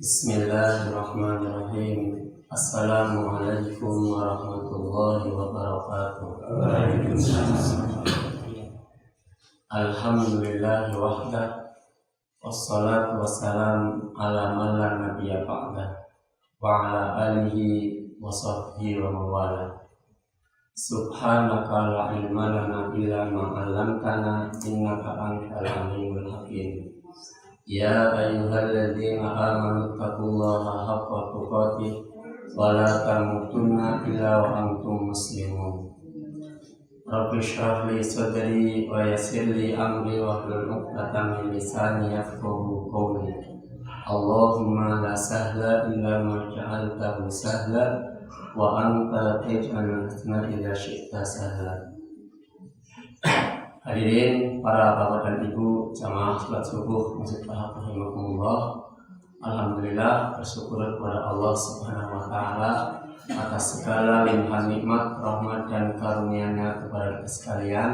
Bismillahirrahmanirrahim. Assalamualaikum warahmatullahi wabarakatuh. Alhamdulillahi wahdah, wassalatu wassalam ala man la nabiyya ba'dah, wa ala alihi wa sahbihi wa mawala. Subhanaka la ilma lana illa ma 'allamtana innaka antal alimul hakim. Ya ayyuhalladzina amanu taqullaha haqqa tuqatih wa la tamutunna illa wa antum muslimun. Rabbi shrah li sadri wa yassir li amri wahlul 'uqdatam min lisani yafqahu qawli. Allahumma la sahla illa ma ja'altahu sahla wa anta taj'alul hazna idza syi'ta sahla. Hadirin para bapak dan ibu jamaah salat subuh Masjid Al-Haq rahimakumullah. Alhamdulillah, bersyukur kepada Allah Subhanahu wa taala atas segala limpahan nikmat, rahmat dan karunia-Nya kepada kita sekalian,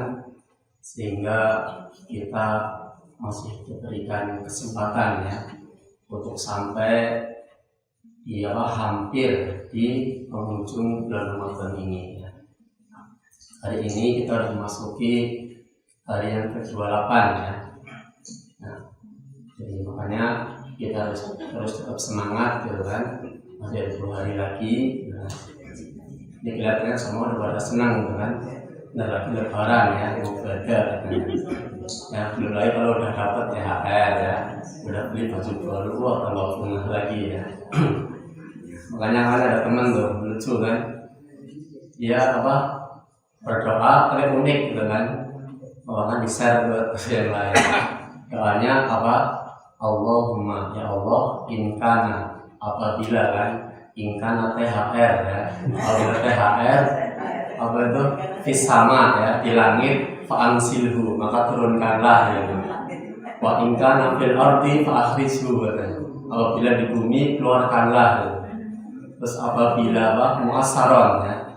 sehingga kita masih diberikan kesempatan ya untuk sampai hampir di penghujung bulan Ramadan ini ya. Hari ini kita sudah memasuki hari yang ke-28 ya. Nah, jadi makanya kita harus tetap semangat gitu kan. Masih ada 2 hari lagi. Nah, ini kelihatannya semua udah pada senang gitu kan. Nah, lagi lebaran ya, mau belajar kan. Ya, belum lagi kalau udah dapat THR ya, udah beli baju baru, tambah bunga lagi ya. Makanya kan ada teman tuh lucu kan. Dia berdoa tapi unik gitu kan. Orang di-share buat yang lain. Doanya Allahumma ya Allah inkana, apabila kan inkana THR ya. Apabila THR itu fisama ya, di langit fa'ansilhu, maka turunkanlah ya. Wa inkana fil ardi fa'akhrijhu. Apabila di bumi keluarkanlah ya. Terus apabila mu'assaron ya.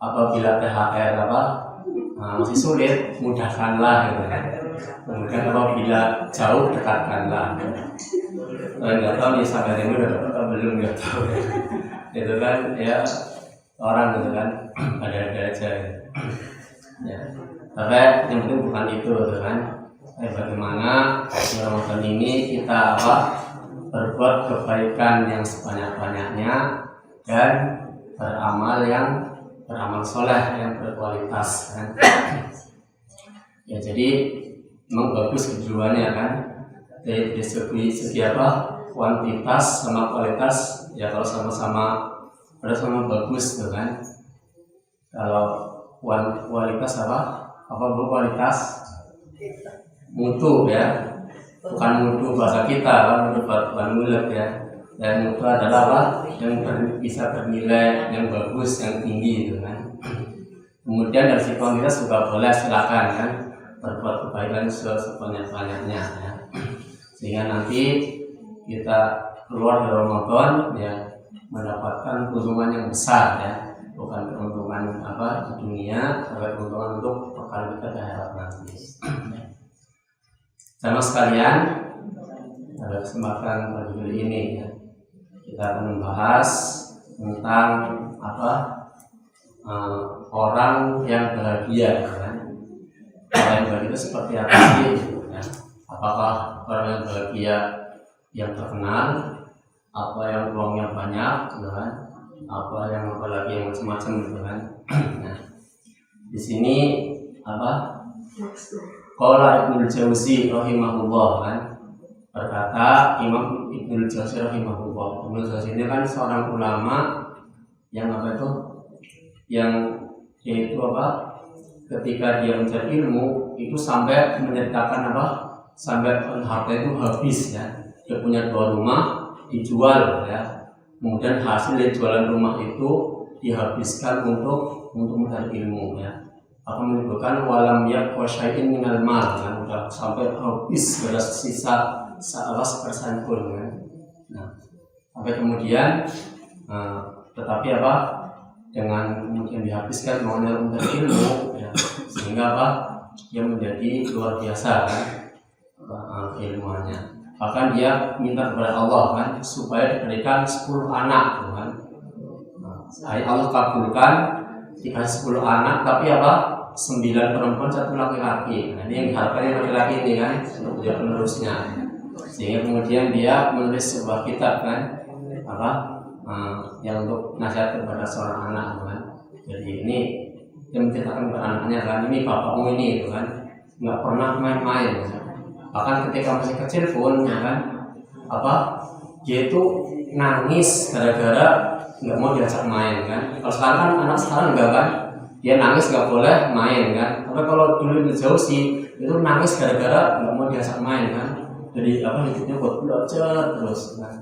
Apabila THR masih sulit, mudahkanlah gitu kan. Kemudian apabila jauh, dekatkanlah. Nggak tahu nih sampai ini udah dapat atau belum, nggak tahu. Itu kan ya orang gitu kan, ada aja ya. Tapi yang penting bukan itu gitu kan. Bagaimana di Ramadan ini kita berbuat kebaikan yang sebanyak-banyaknya dan beramal soleh yang berkualitas kan. Ya jadi memang bagus keduanya kan. Dari segi kuantitas sama kualitas ya, kalau sama-sama bagus tuh kan. Kalau kualitas kualitas mutu ya, bukan mutu bahasa kita kan, mutu bukan mulut ya. Dan mutu adalah yang bisa bernilai yang bagus, yang tinggi gitu kan. Kemudian dari sisi kuantitas juga boleh, silakan kan, berbuat kebaikan sebanyak-banyaknya ya. Sehingga nanti kita keluar dari Ramadan ya mendapatkan keuntungan yang besar ya, bukan keuntungan di dunia, tapi keuntungan untuk bekal kita di akhirat nanti. Sama sekalian, pada kesempatan pagi ini ya, kita akan membahas tentang orang yang bahagia kan. Orang yang bahagia itu seperti apa sih ya? Apakah orang yang bahagia yang terkenal, apa yang uangnya banyak gitu kan, apa yang apalagi yang macam-macam gitu kan. Nah, di sini qala Ibnul Jauzi rahimahullah kan, berkata Imam Ibnul Jauzi rahimahullah. Ibnul Jauzi ini kan seorang ulama yang yang yaitu ketika dia mencari ilmu itu sampai menceritakan sampai harta itu habis ya. Dia punya 2 rumah dijual ya. Kemudian hasil dari jualan rumah itu dihabiskan untuk mencari ilmu ya. Akan menyebutkan walam yaqwa syai'in minal mal kan, udah sampai habis, pada sisa sepersen pun kan. Nah, sampai kemudian tetapi dengan kemudian dihabiskan mengenai mencari ilmu ya, sehingga dia menjadi luar biasa kan ilmuannya. bahkan dia minta kepada Allah kan supaya diberikan 10 anak kan. Allah kabulkan dikasih 10 anak, tapi apa? 9 perempuan, 1 laki-laki. Nah, ini yang diharapkan laki-laki ini kan untuk dia penerusnya. Sehingga kemudian dia menulis sebuah kitab kan, apa? Yang untuk nasihat kepada seorang anak kan. Jadi ini dia menceritakan kepada anaknya kan, ini bapakmu ini itu kan nggak pernah main-main. Kan? Bahkan ketika masih kecil pun ya kan, apa? Dia itu nangis gara-gara nggak mau diajak main kan. Kalau sekarang kan anak sekarang enggak kan, dia nangis nggak boleh main kan. Tapi kalau dulu itu jauh sih, itu nangis gara-gara nggak mau diajak main kan. Jadi apa hidupnya buat belajar terus kan,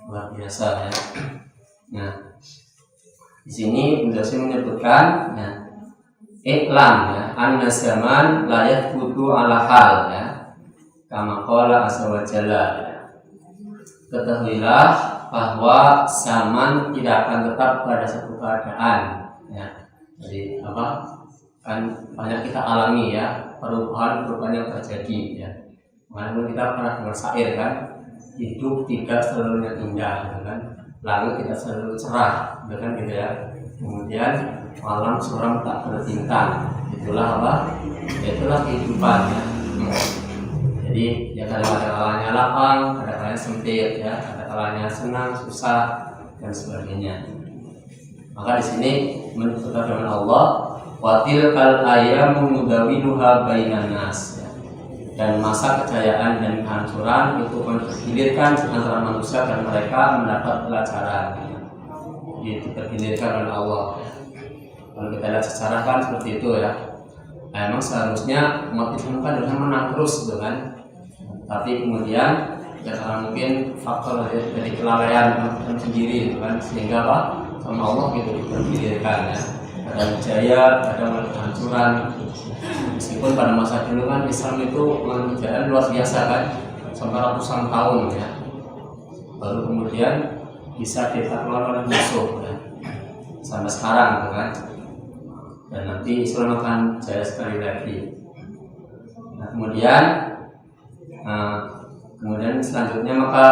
luar biasa ya. Nah di sini penjelasan menyebutkan ya, iklam ya, anna zaman layak butuh ala hal ya, kama qala azza wa jalla ya. Ketahuilah bahwa zaman tidak akan tetap pada satu keadaan ya. Jadi apa kan banyak kita alami ya perubahan yang terjadi ya. Walaupun kita pernah dengar syair kan, hidup tidak selalu indah gitu kan, langit tidak selalu cerah gitu kan gitu ya. Kemudian malam suram tak berbintang, itulah apa? Itulah kehidupan ya. Jadi ya kadang-kadang kalanya lapang, kadang-kadang sempit ya, kadang-kadang senang, susah dan sebagainya. Maka di sini menurut firman Allah, watil kal ayamu nudawiluha bainan nas ya. Dan masa kejayaan dan kehancuran itu bergilirkan antara manusia dan mereka mendapat pelajaran. Jadi dipergilirkan oleh Allah. Kalau kita lihat sejarah kan seperti itu ya. Nah, emang seharusnya umat Islam kan harusnya menang terus gitu kan. Tapi kemudian ya karena mungkin faktor dari kelalaian sendiri gitu kan, sehingga apa sama Allah gitu dipergilirkan ya. Kadang jaya, kadang kehancuran. Meskipun pada masa dulu kan Islam itu mengerjakan luar biasa kan, sampai ratusan tahun ya. Baru kemudian bisa ditakluk oleh musuh ya. Sampai sekarang gitu kan. Dan nanti Islam akan jaya sekali lagi. Nah, kemudian selanjutnya maka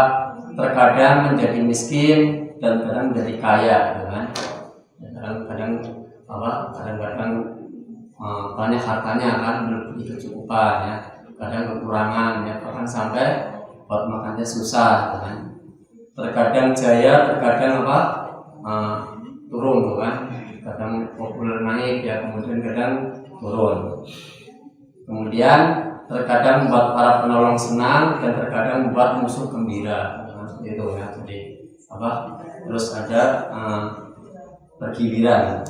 terkadang menjadi miskin dan kadang menjadi kaya gitu kan. Kadang-kadang banyak hartanya kan melebihi kecukupan ya, kadang kekurangan ya, bahkan sampai buat makannya susah kan. Terkadang jaya, terkadang turun kan, kadang populer naik ya, kemudian kadang turun. Kemudian terkadang membuat para penolong senang dan terkadang membuat musuh gembira seperti itu ya. Jadi terus ada bergiliran.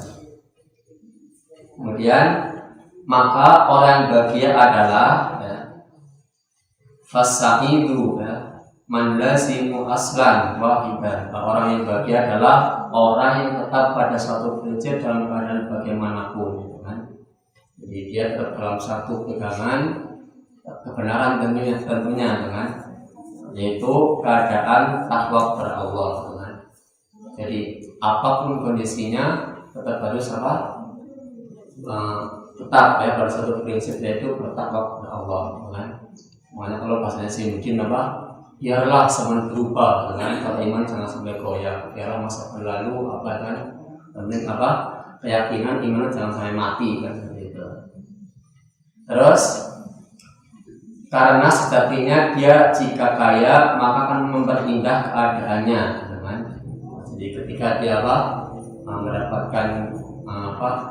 Kemudian maka orang bahagia adalah ya, fasaidu ya, man lazimu aslan wahidan. Orang yang bahagia adalah orang yang tetap pada suatu prinsip dalam keadaan bagaimanapun kan? Jadi dia tetap dalam satu pegangan kebenaran tentunya kan? Yaitu keadaan takwa kepada Allah kan? Jadi apapun kondisinya tetap harus tetap ya pada satu prinsip, yaitu bertakwa kepada Allah kan? Makanya kalau bahasanya sih mungkin biarlah zaman berubah kan, kalau iman jangan sampai goyah, biarlah masa berlalu kan, penting keyakinan iman jangan sampai mati kan seperti itu. Terus karena sejatinya dia jika kaya maka akan memperindah keadaannya kan? Jadi ketika dia mendapatkan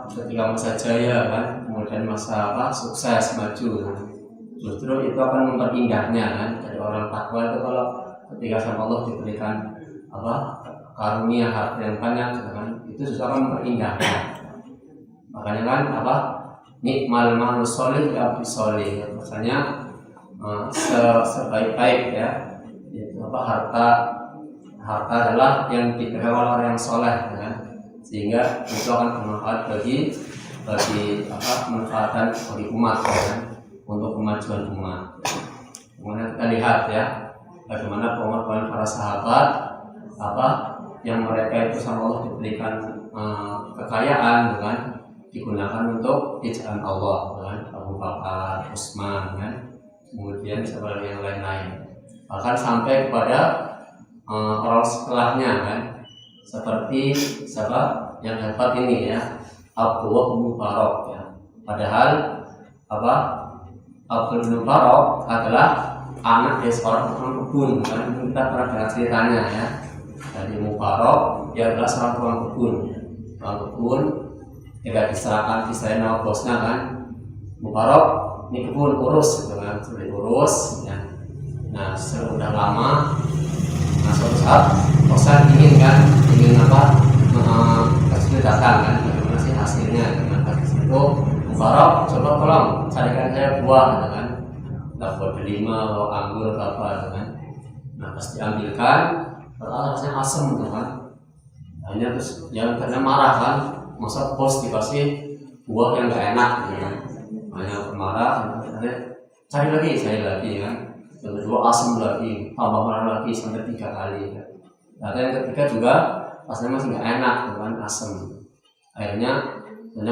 ketika masa jaya kan, kemudian masa sukses maju, justru itu akan memperindahnya kan. Dari orang takwa itu kalau ketika sama Allah diberikan karunia harta yang banyak kan, itu justru akan memperindahnya. Makanya kan nikmal malu solih ya abdi solih, maksudnya sebaik-baik ya itu harta adalah yang dipegang oleh orang yang soleh kan? Sehingga itu akan bermanfaat bagi manfaatan bagi umat kan? Untuk kemajuan umat. Kemudian kita lihat ya bagaimana pengorbanan para sahabat yang mereka itu sama Allah diberikan kekayaan kan, digunakan untuk jalan Allah kan, Abu Bakar, Utsman kan, kemudian sebagai yang lain-lain. bahkan sampai kepada orang setelahnya kan, seperti siapa yang dapat ini ya, Abdullah bin Mubarak ya. Padahal Abdullah bin Mubarak adalah anak dari seorang tukang kebun kan, kita pernah dengar ceritanya ya. Jadi Mubarak dia adalah seorang tukang kebun tidak diserahkan diserahin sama bosnya kan, Mubarak ini kebun urus gitu kan, sudah urus ya. Nah sudah lama, nah suatu saat bosan ingin kasih datang kan, bagaimana sih hasilnya dengan kasih itu, Mubarak coba tolong carikan saya buah gitu kan, dapat delima atau anggur atau apa gitu kan. Nah pas diambilkan rasanya asam gitu kan, hanya terus jangan karena marah kan, masa bos dikasih buah yang gak enak gitu kan, hanya marah, cari lagi kan, yang kedua asam lagi, tambah marah lagi sampai 3 kali kan. Nah yang ketiga juga rasanya masih gak enak gitu kan, asam, akhirnya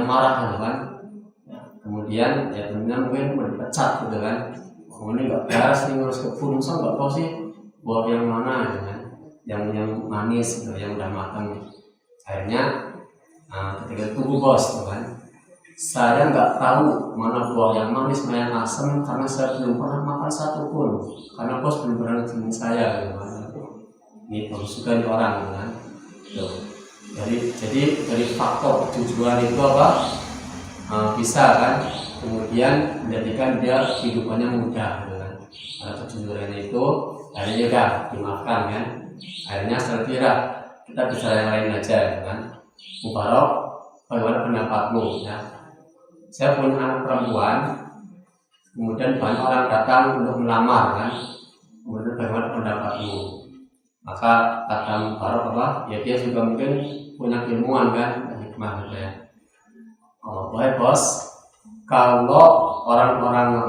marah gitu kan. Kemudian ya tentunya mungkin mau dipecat gitu kan, ini gak beres nih ngurus kebun, masa gak tahu sih buah yang mana gitu kan, yang manis gitu, yang udah matang. Akhirnya ketika itu bos gitu kan, saya nggak tahu mana buah yang manis mana yang asam karena saya belum pernah makan satu pun, karena bos belum pernah ngizinin saya gitu kan. Ini bagus juga nih orang gitu kan. Jadi dari faktor kejujuran itu bisa kan kemudian menjadikan dia kehidupannya mudah gitu kan. Karena kejujurannya itu akhirnya juga dimaafkan kan. Akhirnya setelah kita bicara yang lain aja gitu kan. Mubarak, bagaimana pendapatmu ya? Saya punya anak perempuan, kemudian banyak orang datang untuk melamar kan, kemudian bagaimana pendapatmu? Maka kata Mubarak ya dia juga mungkin punya ilmuwan kan, hikmah gitu ya. Baik bos, kalau orang-orang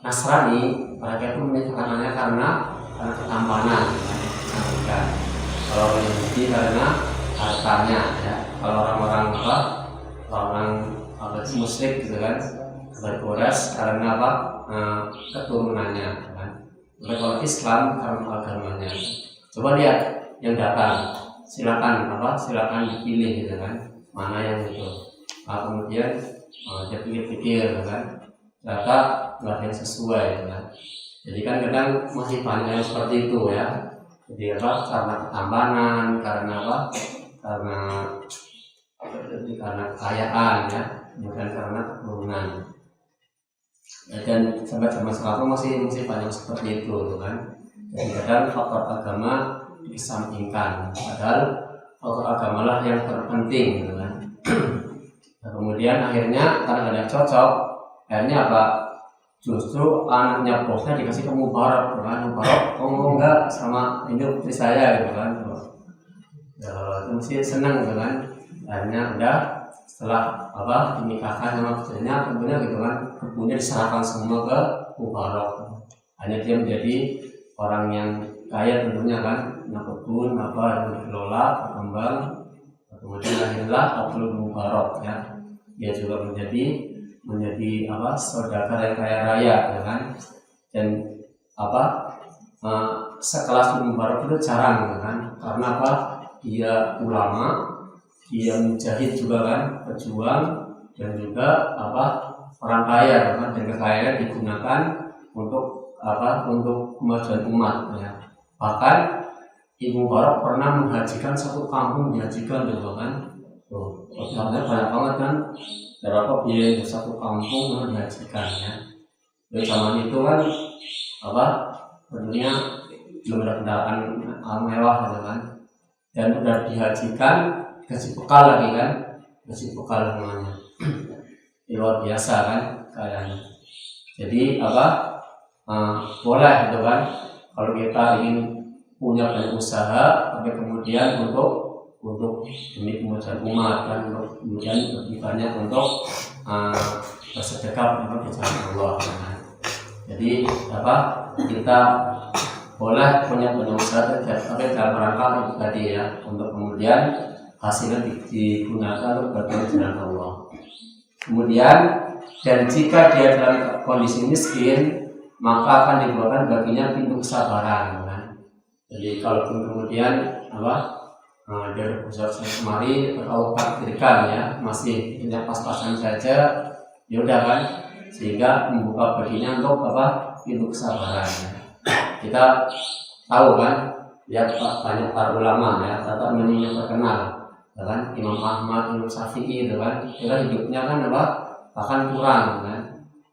Nasrani mereka itu menikahkan anaknya karena ketampanan kan. Kalau orang Yahudi karena hartanya ya. Kalau orang musyrik gitu kan, berkuras karena keturunannya kan. Tapi kalau Islam karena agamanya. Coba lihat yang datang, silakan dipilih gitu kan, mana yang itu. Kemudian dia pikir-pikir gitu kan, ternyata nggak ada yang sesuai gitu kan. Jadi kan kadang masih banyak yang seperti itu ya. Jadi karena ketambanan, karena kekayaan ya, bukan karena keturunan. Dan sampai zaman sekarang masih banyak seperti itu kan. Jadi kadang faktor agama dikesampingkan, padahal faktor agama lah yang terpenting gitu kan. Nah, kemudian akhirnya karena ada cocok, akhirnya justru anaknya bosnya dikasih ke Mubarak kan. Mubarak enggak sama ini putri saya gitu kan. Ya, itu mesti senang gitu kan. Akhirnya udah setelah dinikahkan sama putrinya, kemudian gitu kan, kebunnya diserahkan semua ke Mubarak. Hanya dia menjadi orang yang kaya tentunya kan, punya kebun yang dikelola, berkembang. Kemudian lahirlah Abdul Mubarak ya. Dia juga menjadi saudagar yang kaya raya ya kan. Dan sekelas Mubarak itu jarang ya kan. Karena dia ulama, dia mujahid juga kan, pejuang, dan juga orang kaya kan, dan kekayaan digunakan untuk kemajuan umat ya. Bahkan Ibu Mubarak pernah menghajikan satu kampung, dihajikan gitu kan. Sebenarnya banyak banget kan, berapa biaya satu kampung dihajikan ya. Di zaman itu kan tentunya belum ada kendaraan mewah gitu kan, dan udah dihajikan kasih bekal lagi kan, kasih bekal namanya. Luar biasa kan kayaknya. Jadi boleh gitu kan, kalau kita ingin punya banyak usaha, tapi kemudian untuk demi kemajuan umat kan, kemudian lebih banyak untuk bersedekah untuk jalan Allah kan. Jadi kita boleh punya banyak usaha, tapi dalam rangka tadi ya, untuk kemudian hasilnya digunakan untuk berjalan Allah. Kemudian dan jika dia dalam kondisi miskin, maka akan dibuatkan baginya pintu kesabaran kan. Jadi kalau kemudian dia berusaha kemari atau takdirkan ya masih tidak pas-pasan saja, ya udah kan, sehingga membuka baginya untuk pintu kesabaran. Kita tahu kan, lihat banyak para ulama ya, kata yang terkenal, ya kan, Imam Ahmad, Imam Syafi'i itu kan, kita hidupnya kan bahkan kurang kan.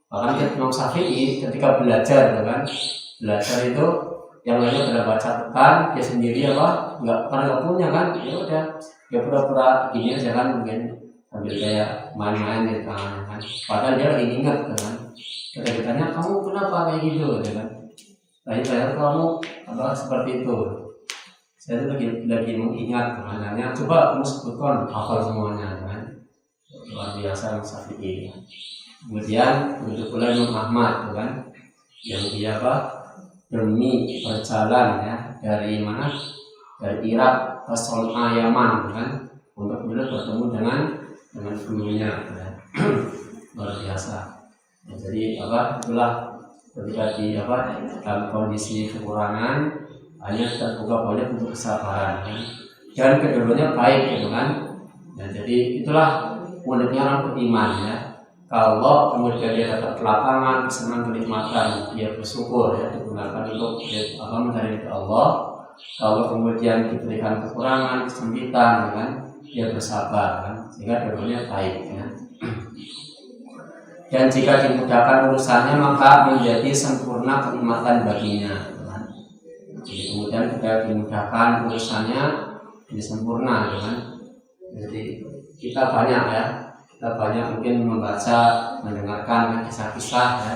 Bahkan Imam Syafi'i ketika belajar, ya kan, belajar itu yang lainnya pada baca catatan, dia sendiri nggak punya kan, ya udah dia pura-pura gini aja kan, mungkin sambil kayak main-main di tangan kan, padahal dia lagi ingat kan. Kita ditanya, kamu kenapa kayak gitu ya kan, saya kamu seperti itu, saya tuh lagi mengingat maknanya, coba kamu sebutkan hafal semuanya kan. Luar biasa Syafi'i. Kemudian begitu pula Imam Ahmad kan, yang dia demi berjalan ya dari mana, dari Irak ke Son'a Yaman kan, untuk beliau bertemu dengan gurunya ya. Luar biasa. Ya, jadi itulah ketika di dalam kondisi kekurangan hanya terbuka banyak untuk kesabaran kan? Dan keduanya baik gitu kan. Ya, jadi itulah uniknya orang beriman ya. Kalau kemudian dia dapat kelapangan, kesenangan, kenikmatan, dia bersyukur ya, digunakan untuk mencari ke Allah. Kalau kemudian diberikan kekurangan, kesempitan, kan, dia bersabar, kan, sehingga dua-duanya baik. Ya. Dan jika dimudahkan urusannya, maka menjadi sempurna kenikmatan baginya. Kan. Jadi kemudian jika dimudahkan urusannya, jadi sempurna, kan. Jadi kita banyak ya. Kita banyak mungkin membaca, mendengarkan kisah-kisah ya,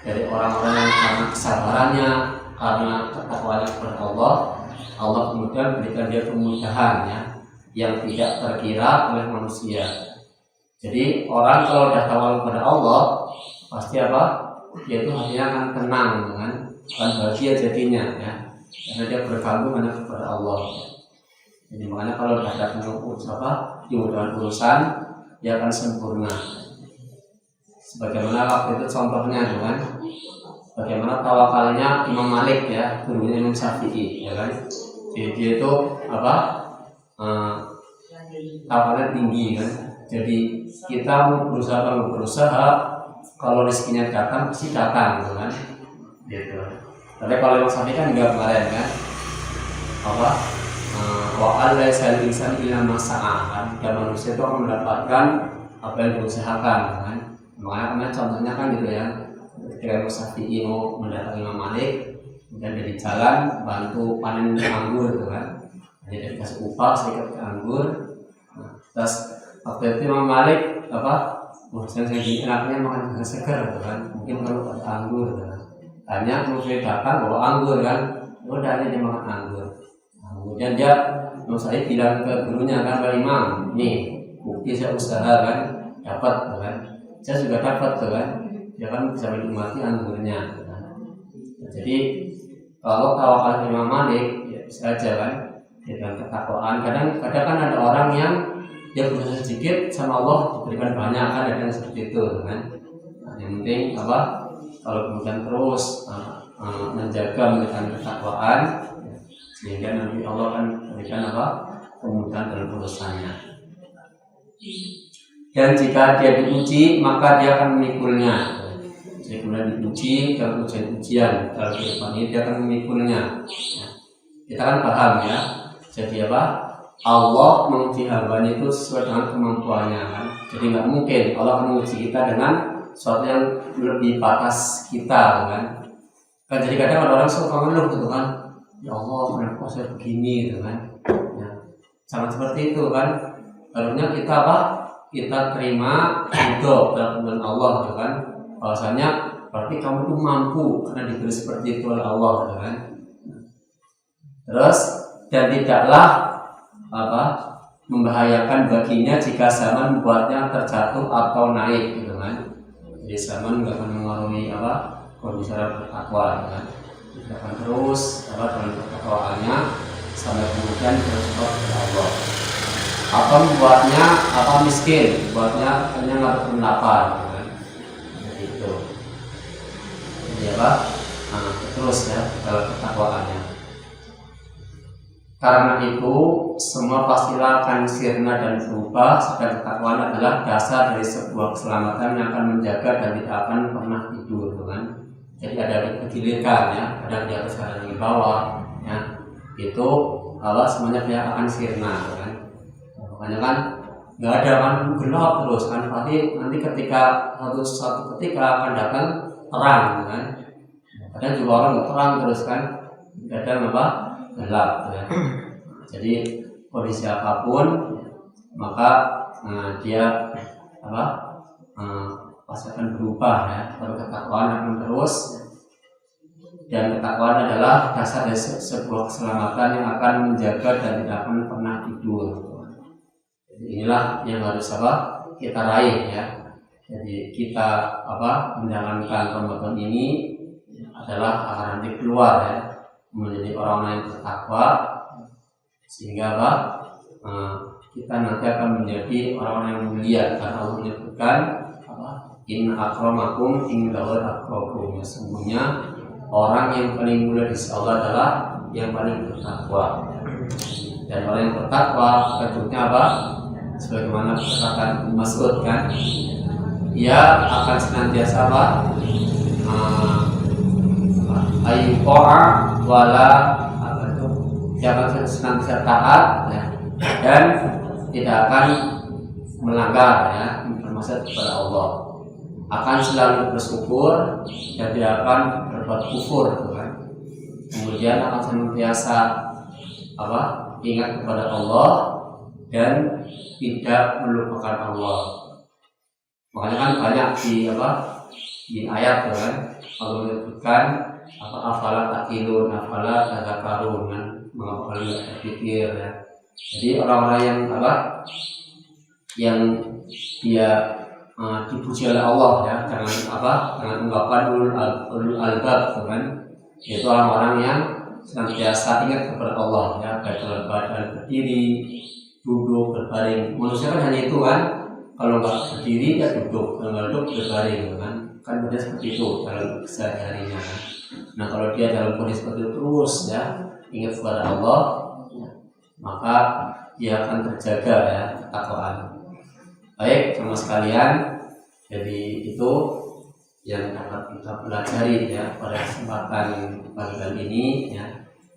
dari orang-orang yang karena kesabarannya, karena ketakwaannya kepada Allah, Allah kemudian berikan dia kemudahan ya, yang tidak terkira oleh manusia. Jadi orang kalau sudah tawakal kepada Allah, pasti dia itu hatinya akan tenang, kan, akan bahagia jadinya ya, karena dia bergantung hanya kepada Allah. Ya. Jadi makanya kalau sudah ada dimudahkan urusan, dia akan sempurna. Sebagaimana waktu itu contohnya kan, bagaimana tawakalnya Imam Malik ya, gurunya Imam Syafi'i ya kan. Jadi dia itu tawakalnya tinggi kan. Jadi kita berusaha kalau rezekinya datang pasti datang gitu kan. Gitu. Tapi kalau Imam Syafi'i kan enggak kemarin kan. Wa alaisal insan illa ma sa'a kan, dan manusia itu akan mendapatkan apa yang diusahakan kan. Makanya contohnya kan gitu ya, ketika Syafi'i mau mendatangi Imam Malik, kemudian dia di jalan bantu panen anggur gitu kan, jadi dia dikasih upah sedikit anggur. Nah, terus waktu itu Imam Malik saya gini enaknya makan dengan segar gitu kan, mungkin kalau ada anggur gitu kan, hanya kemudian datang bawa anggur kan, udah dia makan anggur. Kemudian dia saya bilang ke gurunya kan, Pak Imam, nih bukti saya usaha kan, dapat kan, saya juga dapat kan, dia kan bisa menikmati anggurnya. Kan. Jadi kalau tawakal Imam Malik ya bisa aja kan, dengan ketakwaan. Kadang kan ada orang yang dia berusaha sedikit sama Allah diberikan banyak kan, ada yang seperti itu kan. Nah, yang penting kalau kemudian terus menjaga memberikan ketakwaan, sehingga nanti Allah akan berikan kemudahan dalam urusannya. Dan jika dia diuji, maka dia akan memikulnya. Jadi kemudian diuji dalam ujian dalam kehidupan ini, dia akan memikulnya. Ya. Kita kan paham ya. Jadi Allah menguji hambanya itu sesuai dengan kemampuannya kan. Jadi nggak mungkin Allah akan menguji kita dengan sesuatu yang lebih batas kita kan. Kan jadi kadang ada orang suka mengeluh gitu kan. Ya Allah, kenapa saya begini gitu kan? Ya, jangan seperti itu kan. Harusnya kita terima hidup dalam kemuliaan Allah gitu kan. Bahwasanya berarti kamu itu mampu karena diberi seperti itu oleh Allah gitu kan. Terus dan tidaklah membahayakan baginya jika zaman membuatnya terjatuh atau naik gitu kan. Jadi zaman nggak akan mengaruhi kondisi bertakwa gitu kan. Kita akan terus dalam ketakwaannya sampai kemudian bersyukur kepada Allah. Apa membuatnya miskin, buatnya hanya nggak lapar, kan? Itu. jadi apa? Terus ya dalam ketakwaannya. Karena itu semua pastilah akan sirna dan berubah, sedang ketakwaan adalah dasar dari sebuah keselamatan yang akan menjaga dan tidak akan pernah tidur, kan? Jadi ada kegiliran ya, ada di atas ada di bawah, ya. Itu Allah semuanya dia akan sirna, kan? Makanya kan nggak ada kan gelap terus kan, pasti nanti ketika suatu ketika akan datang terang, kan? Kadang juga orang nggak terang terus kan, kadang apa? Gelap ya. Jadi kondisi apapun maka dia apa pasti akan berubah ya. Kalau ketakwaan akan terus, dan ketakwaan adalah dasar dari sebuah keselamatan yang akan menjaga dan tidak akan pernah tidur. Jadi inilah yang harus apa kita raih ya. Jadi kita apa menjalankan Ramadan ini adalah akan nanti keluar ya, menjadi orang yang bertakwa, sehingga apa? Kita nanti akan menjadi orang yang mulia, karena Allah menyebutkan apa? Inna akramakum indallahi atqakum. Sesungguhnya orang yang paling mulia di sisi Allah adalah yang paling bertakwa. Dan orang yang bertakwa bentuknya apa? Sebagaimana perkataan Mas'ud kan, ia akan senantiasa apa? Ayyuqa wala apa itu, jangan senantiasa taat ya, dan tidak akan melanggar ya, bermaksud kepada Allah, akan selalu bersyukur dan tidak akan berbuat kufur, kan? Kemudian akan senantiasa apa ingat kepada Allah dan tidak melupakan Allah. Makanya kan banyak di apa di ayat kan Allah menyebutkan apa afala takilun, afala tadzakarun, kan? Mengapa kalian tidak berpikir ya? Jadi orang-orang yang apa yang dia dipuji oleh Allah ya, dengan apa dengan ungkapan ulul albab, kan? Itu orang-orang yang senantiasa ingat kepada Allah ya, baik dalam keadaan berdiri, duduk, berbaring. Manusia kan hanya itu kan, kalau nggak berdiri ya duduk, kalau nggak duduk berbaring, kan benar seperti itu dalam kesehariannya. Nah kalau dia dalam kondisi seperti itu terus ya ingat kepada Allah ya, maka dia akan terjaga ya ketakwaan. Baik sama sekalian, jadi itu yang dapat kita pelajari ya pada kesempatan pagi kali ini ya.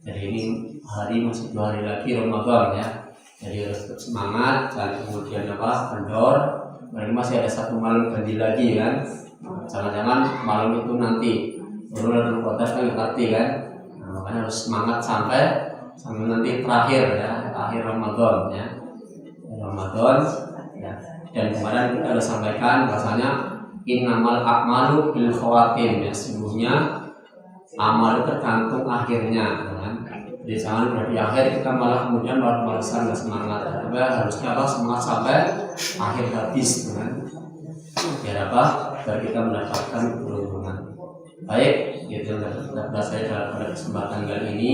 Jadi ini hari masih 2 hari lagi Ramadan ya. Jadi harus tetap semangat, dan kemudian apa kendor. Ini masih ada 1 malam ganti lagi kan. Jangan-jangan malam itu nanti urun kodas kan ngerti kan. Nah, makanya harus semangat sampai nanti terakhir ya, akhir Ramadan ya. Ramadan ya. Dan kemarin kita sudah sampaikan bahasanya innamal a'malu bil khawatim ya, sesungguhnya amal tergantung akhirnya kan. Jadi jangan di akhir kita malah kemudian malesan nggak semangat. Tapi harusnya apa semangat sampai akhir habis kan. Biar apa? Biar kita mendapatkan keberuntungan. Baik, itu yang dapat saya pada kesempatan kali ini.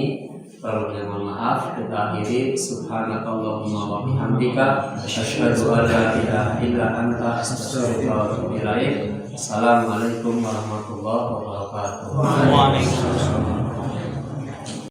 Kalau mohon maaf, kita akhiri. Subhanakallahumma wa bihamdika asyhadu an la ilaha illa anta astaghfiruka wa atubu ilaik. Assalamualaikum warahmatullahi wabarakatuh. Waalaikumsalam.